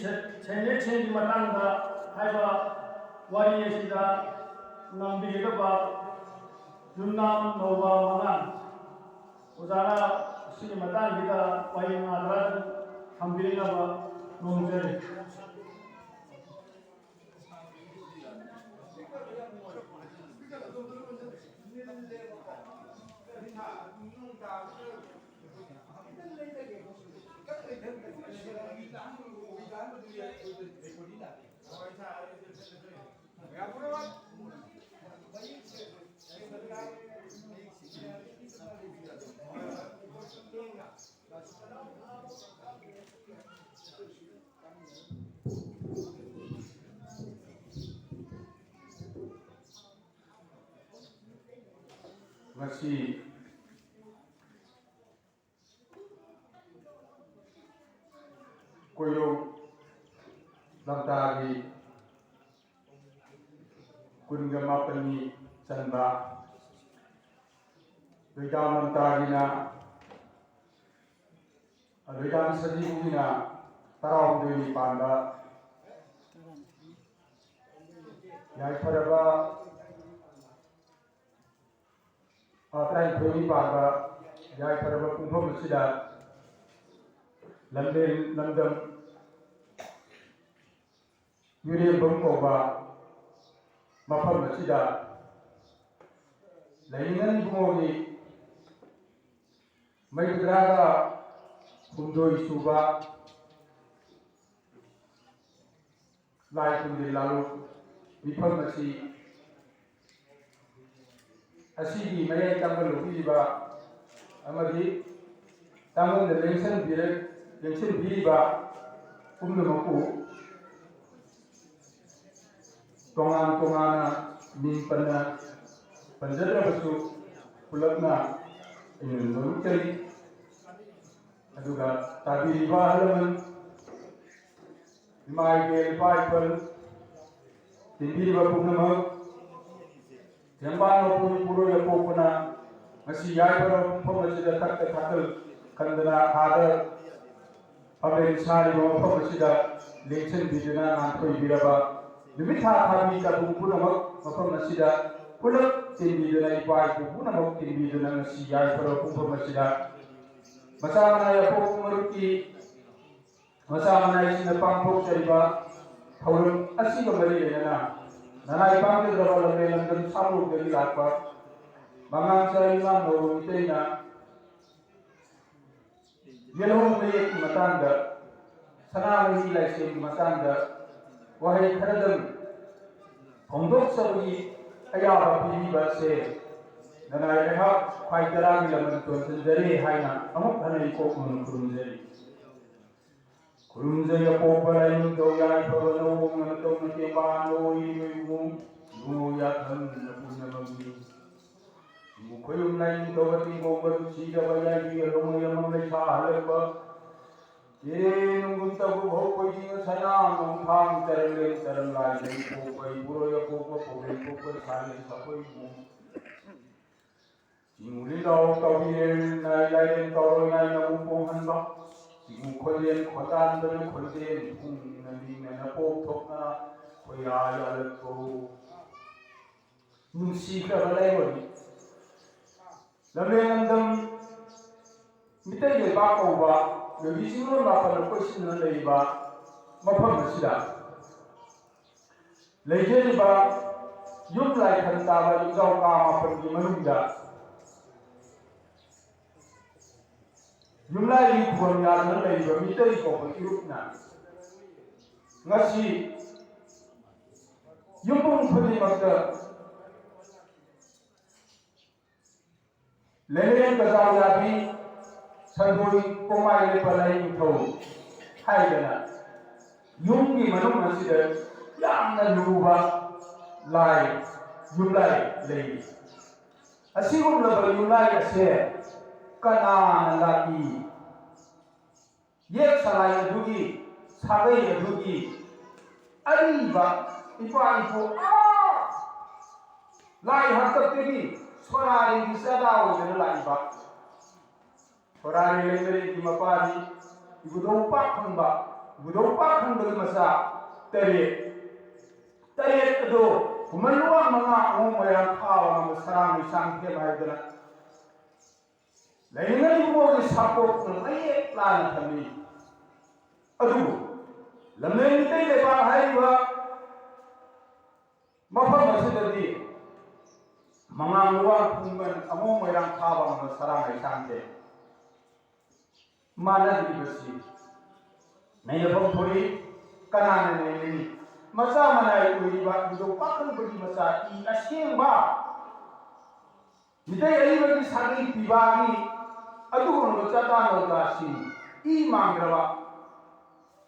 ꯁꯦꯟꯌꯦꯛꯁꯤꯡꯒꯤ ꯃꯇꯥꯡꯗ ꯍꯥꯏꯕ ꯋꯥꯔꯤ ꯑꯁꯤꯗ ꯉꯝꯕꯤꯒꯗꯕ ꯌꯨꯝꯅꯥꯝ ꯅꯧꯕ ꯃꯉꯥꯟ ꯑꯣꯖꯥꯅ ꯁꯤꯒꯤ ꯃꯇꯥꯡꯁꯤꯗ ꯋꯥꯍꯩ ꯉꯥꯗ ꯊꯝꯕꯤꯅꯕ ꯅꯣꯡꯖꯔꯤ. Masih koyo lamtari kunga mapani chanba doidam lamtari na doidam sadibu na tarau doi panda yai paraba Trai Thoi Panda Yai Paraba Kumpham Asida London Yuri Bangkoba Mafam Asida Lainan Bumogi Maitraga Kundoi Suba Lai Kundi Lalu Mifam Asi Asigi Maya Tambal Viva Amadi Taman the Lenson Viva Umnumaku Tongan Nimpana Panjara Basu Pulapna in Nurutari Aduga Tabi Halaman My Gale Piper Tindiva Punama Yambano Puro Yapopuna, Masi Yaipa, Pomasida Takal, Kandana, Ada, Public Sari, Pomasida, Lation Vidana, and Viraba, the Vita Habita Punama, Pomasida, Pula, Tinvidana, Punama, Tinvidana, Masi Yaipa, Pomasida, Masana Yapomaruki, Masana is in the Pampo Chariba, Paurum, Asika Marina. Nanai pangil dalam lembaga samu dari lapar, mangan saya imam baru itena, yellow melihat matanda, sana menilai sih matanda, wahai kadang, pondok sebagai ayah bapa bahasa, nanai leha kaitan dalam tuan sendiri hayna, amuk hanai kau menurun sendiri. Kurunzaya popalain doyai pabano ngato ngkebano imu nuyakan napunamami mukoyum lain tawati gobar sida bayai lomoya mamle sahalba ye nungunta bu bhokoi sana mumphang terle terlai nei popoi buroya popo pobe popo sale sapoi mu jinguli law tawien nai lain tawoi nai namupong hanba Mukhoyen khotan dane khonjen phung nani na pok thokna khoya ya ko nungsi ka balai woni lamengandam mitai le ba ko ba yogi singro la pa ko sin na le ba mafam sida leje ba yum lai khan ta ba yum jaw ka ma pam gi manung da Yumlai Kuan Yan Lay Mitai Ko Irupna Ngasi Yumpung Pudi Maka Lenen Kazayabi Sandui Komai Lepalai Tau Haidana Yungi Manum Masida Yana Luba Lai Yumlai Lay Asigum Laba Yumlai Ase Kana lagi, yek salai dugi, sabai dugi, ariba, ibu, lai harta tegi, sorari bisa tahu dengan lai ba, sorari lemberi di mapari, ibu dompak hamba, Budok pa khandal masa taret ado kumalwa mga mayang kawa ng sarang isang kebahidra laingan mo ni sapok ng mayek plan kami ado lamay nitay lepa haywa mapam masidadi mga luwag kuman among mayang kawa ng sarang isang ke mana di besi Naya bang puri kanan ini masa mana itu iba itu pakai bagi masa i asyeng ba midai bagi sagi pibagi adu kono masa no dasi i mangrawa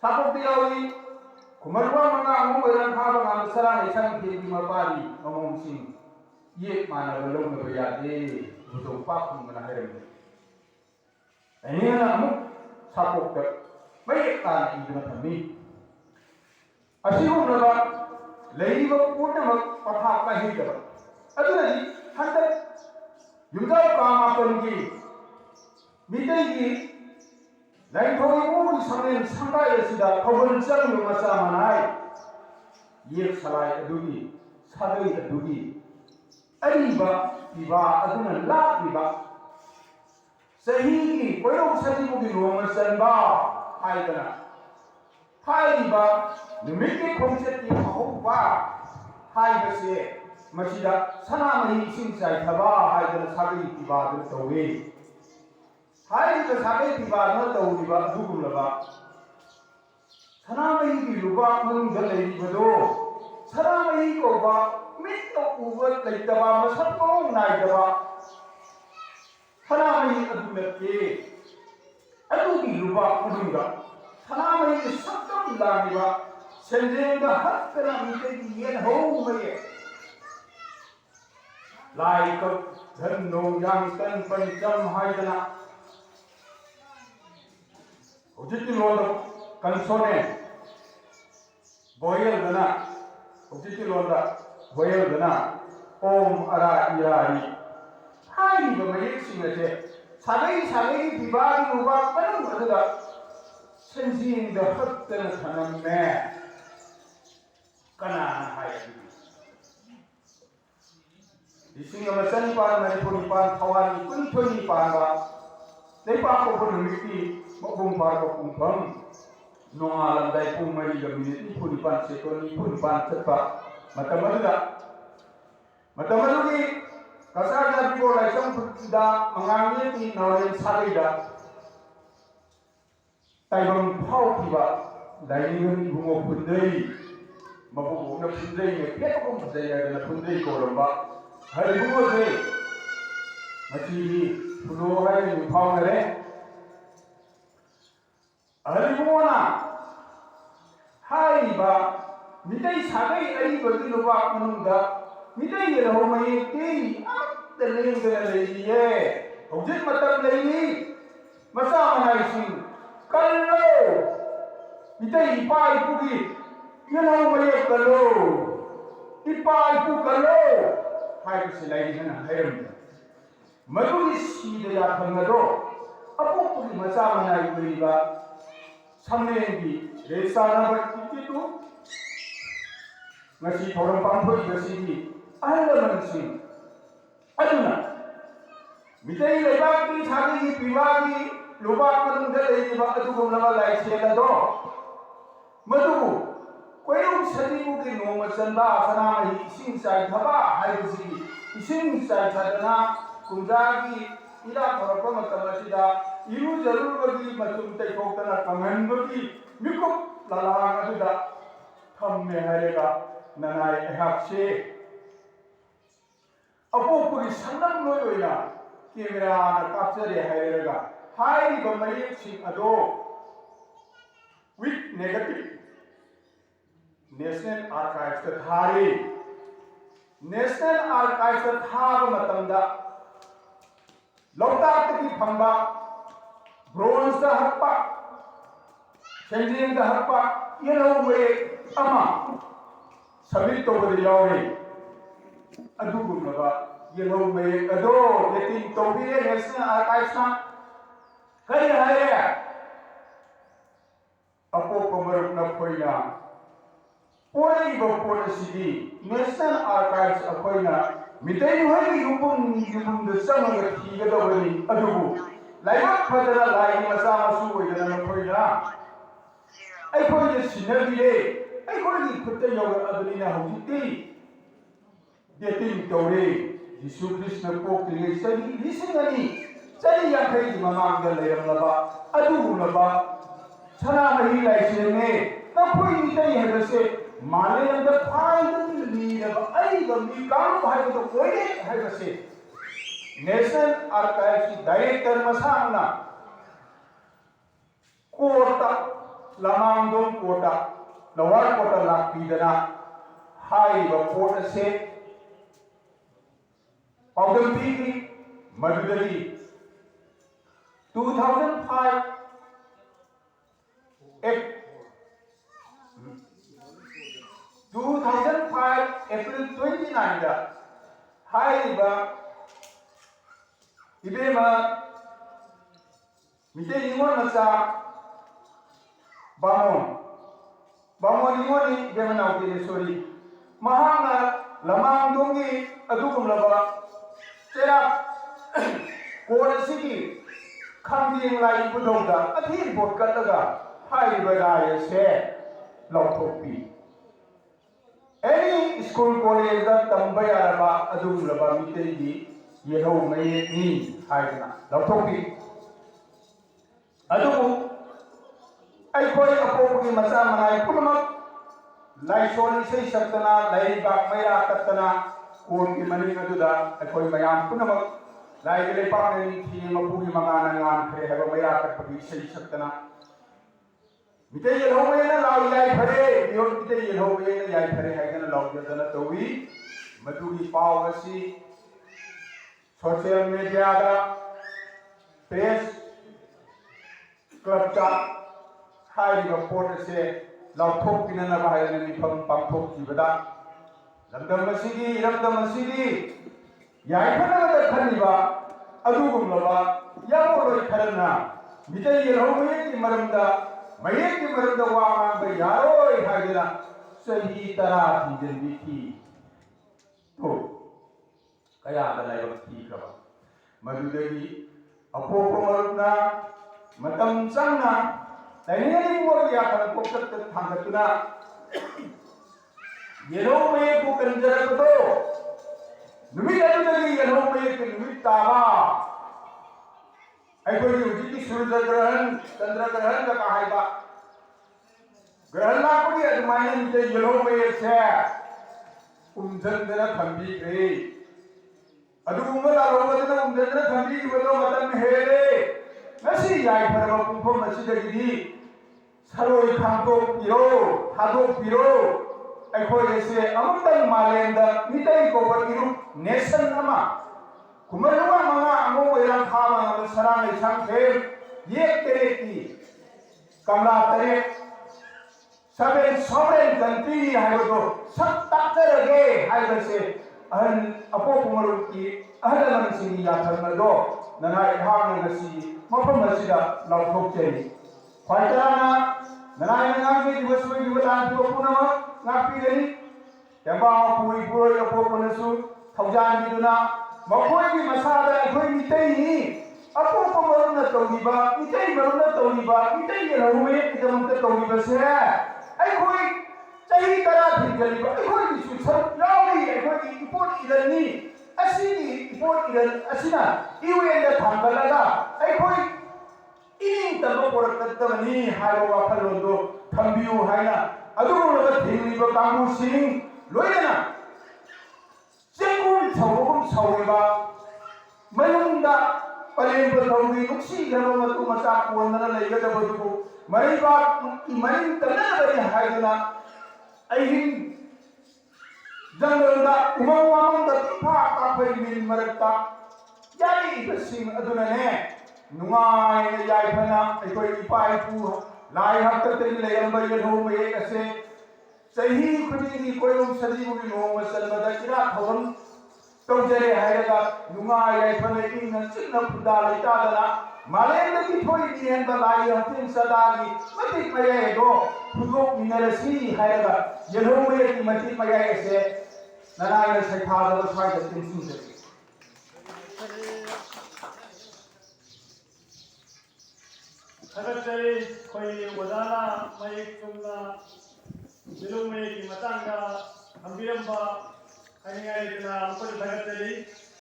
sapok diawi kumarwa mana mo iran khaba ngam sarang isang ke di mapari ngomong sing ye mana belum ngebayade butuh pak mana herem ini anak sapok Baik kan itu kami. Asyik mereka lagi berpura patah lagi dah. Aduh lagi hendak yuda kama pergi. Midai lain kau pun sambil sampai sudah kau berjalan masa manai. Ye salai adugi, sadai adugi. Ariba tiba adunan lak tiba. Sehingga kau sehingga mungkin orang senba. Haiba numike konsepti mahuba haibase masida sanamai sinsai thaba haidana sagai tibadu tawe haiba sagai tibadu tawriba dugulaba sanamai gi luba manungda leibado sanamai ko ba mitto uba leitaba masakko naidaba sanamai adunakke adugi luba manungda Tanamai sabdam lagiba senjenga hakkana mitegi yen houmaye lai ko dhanno yang tan pancham haidana ujiti londo kansone boyel dana ujiti londa boyel dana om ara irari hai ba mayek singaje sagai dibagi uba panung adada Senjing dah hatten tanam me kana hai di sini masan pan manipur pan kawan kun pan ba lepa ko pun miti mabung par ko kumpang no alam dai pun mari ga minit pun pan sekoni pun pan cepat mata ki kasar da bibo lai sang da mengambil ni nawain sarida Taibang pau tiba laingan bungo pundai mabubu na pundai ne kaya kong pundai na pundai ko lomba hari bungo se machi puno hai ni pau nere hari bungo na hai ba mitai sagai ai bagi lomba menunda mitai ye lo mai ti te leng de le ye hojit matam lei masa manai sing Kalau kita ipai pugi, yang orang kalau ipai pu kalau, hai keselai mana hayam. Malu isi dia pengado, apa pugi masa mana ibu iba, sampai di desa nama itu, masih orang pampur bersih, ada manusia, aduna. Mitai lebar ki cari piwagi. Lupa menunggu lagi waktu tu nama lain siapa do, madu, kau sedih mungkin nomor senda sana mahi sing saya thaba hai besi, sing saya thadana kunjagi ida korban macam macam iru jalur bagi macam tekok tanah kamen bagi mikuk lalang itu dah tham meharega nanai ehakse, apa pun senang loyo ina, kamera nak capture harega. Hai bamai sing ado with negative National Archives ka thari National Archives ka thaba matamda lokta ki phamba bronze da harpa senjing da harpa yellow me ama sabit to bade yawe adu gumnaga yellow me ado yetin to bi National Archives na Kaya hai apa ꯑꯄꯣꯛꯄ ꯃꯔꯨꯞꯅ ꯑꯩꯈꯣꯏꯅ ꯄꯣꯔꯛꯏꯕ ꯄꯣꯠ ꯑꯁꯤꯗꯤ national ꯑꯥꯔꯀꯥꯏꯚꯁ ꯑꯩꯈꯣꯏꯅ ꯃꯤꯇꯩꯈꯣꯏꯒꯤ ꯌꯨꯝꯐꯝꯗ ꯆꯪꯉꯒ ꯊꯤꯒꯗꯕꯅꯤ ꯑꯗꯨꯕꯨ ꯂꯥꯏꯕꯛ ꯐꯗꯅ ꯂꯥꯏꯒꯤ ꯃꯆꯥ ꯃꯁꯨ ꯑꯣꯏꯗꯅ ꯅꯈꯣꯏꯅ ꯑꯩꯈꯣꯏꯗ ꯁꯤꯟꯅꯕꯤꯔꯦ ꯑꯩꯈꯣꯏꯒꯤ ꯈꯨꯠꯇ ꯌꯧꯔꯛꯑꯕꯅꯤꯅ ꯍꯧꯖꯤꯛꯇꯤ ꯗꯦꯇꯤꯡ ꯇꯧꯔꯦ ꯌꯤꯁꯨ ꯈ꯭ꯔꯤꯁꯅ ꯄꯣꯛꯇ꯭ꯔꯤꯉꯩ ꯆꯍꯤ 2,000 ꯆꯍꯤ 50ꯒꯤ ꯃꯃꯥꯡꯗ ꯂꯩꯔꯝꯂꯕ ꯑꯗꯨꯒꯨꯝꯂꯕ ꯁꯅꯥꯃꯍꯤ ꯂꯥꯏꯁꯦꯜꯅꯦ ꯅꯈꯣꯏ ꯃꯤꯇꯩ ꯍꯥꯏꯕꯁꯦ मालेमदा फाइनली लीरब अइबा मी कानु हाइबदो ओइरे हाइबसे नेशनल आर्काइव्स की डायरेक्टर मसांगना कोटा लमांगदों कोटा लवार कोटा लापीदना हाइबा कोटा से पाउडम्पी की मधुदली 2005 एक 2005 April 29 da haiba ibema mite nimon masa bamon nimoni ibema nauti sorry mahanga lamang dongi adugum laba tera kona sigi khamding lai budongda athi bot kataga haiba dai se lauthokpi any school college da tambaya ba adum laba mitegi yeho mai ni haina lauthokpi adu ai koi apogi masa manai punamak lai soni sei saktana lai ba maya katana kon ki mani aduda ai koi mayam punamak lai gele pa ni thi mapugi mangana ngan khre haba maya katpagi sei saktana मिटे ये लोग ये ना लाउ याई फरे यों मिटे ये लोग ये ना याई फरे है क्या लाउ जैसा ना तोवी मधुरी पावसी सोशल मीडिया का प्रेस क्लब का हाई रिपोर्ट से लाउ थोक किन्हें ना बाहर ने निफम पम थोक की बता लम्दम मसीदी याई फरे ना तो खन्नी बा अदुगुम लबा या वो लोग खरना मिटे ये लोग ये की मरमदा मये की मरद वांगा बे यारो हाइदना सही तरह थी जल्दी थी तो कया दलाई बक्ति कबा मधुदेवी अपो को मरुना मतम संगना तैनेरी वो या कर पोकत थांगतुना येरो में को कंजर को नुमी अदुदेवी येरो में के नुमी ताबा ऐकोई उजिति सूर्य ग्रहण चंद्र ग्रहण का कहाइबा ग्रहण लापड़ी अदमायन मिटे येलो में से उमजंदना थंबी रे अदुगुमला रोवदना उमजंदना थंबी की बलो मतन हेरे नसी याई फरम कुंफो मसिदगी सरोई खांतो पिरो थादो पिरो ऐकोई से अमतन मालेंदा मिटे को बगिरु नेशन अमा कुमरुआ मंगा अमो वेला खामा सरांग इसांग खेल ये तेरे की कमला तेरे सबे सोवरेन कंट्री है वो सब तक रहे है वैसे अहन अपो कुमरु की अहन मनसिनी याथन मदो नना इहांग नसी मफम मसिदा लाउथोक चेरी फाइटराना नना इहांग के दिवस में दिवसान तो पुनः नापी गई तेंबा पुई पुरोय अपो पुनसु थौजान बिदुना मखोई की मसाला अखोई मिटई ही अपो को मरुना तौलीबा मिटई मरुना तौलीबा मिटई ये रहुमे इदमत तौलीबा से अखोई सही तरह थी जलीबा अखोई की सुसर यावी अखोई की इपोर्ट इदनी असीनी इपोर्ट इदन असीना यूएन दा थांगलगा अखोई इनिंग तब पोरकतबनी हायो वाखलोदो थंबियु हाइना अदुगुलबा थिंगलिबा कांगु सिंग लोयना जेकुन सौगुम सौवेबा मयुंदा पलेंबा सौगी नुक्सी गनो मतु मचा कोनना लेगदबदुबु मरिबा इमरिन तनबरी हाइदना अहिन जंगलदा उमंगवामंदा तिफा काफै मिल मरक्ता याई बसिंग अदुनने नुंगाय याइफना अखोई इपाइपु लाई हक्तते लेयंबा यधोमे असे सही खुदी की कोई सजीव की नोम सलबदा किरा थवन तौजरे हायगा नुंगा याइफने इंग चिन्न फुदा लेतादना Malayandagi thoidi henba lai hatin sadagi matik mayai do phudok minarasi hairaga yelhome ki matik mayai se narayana saithada do sai da tin su se Thagatsari khoi wadana mayek chungna yelhome ki matanga hambiramba haningai dina ampal thagatsari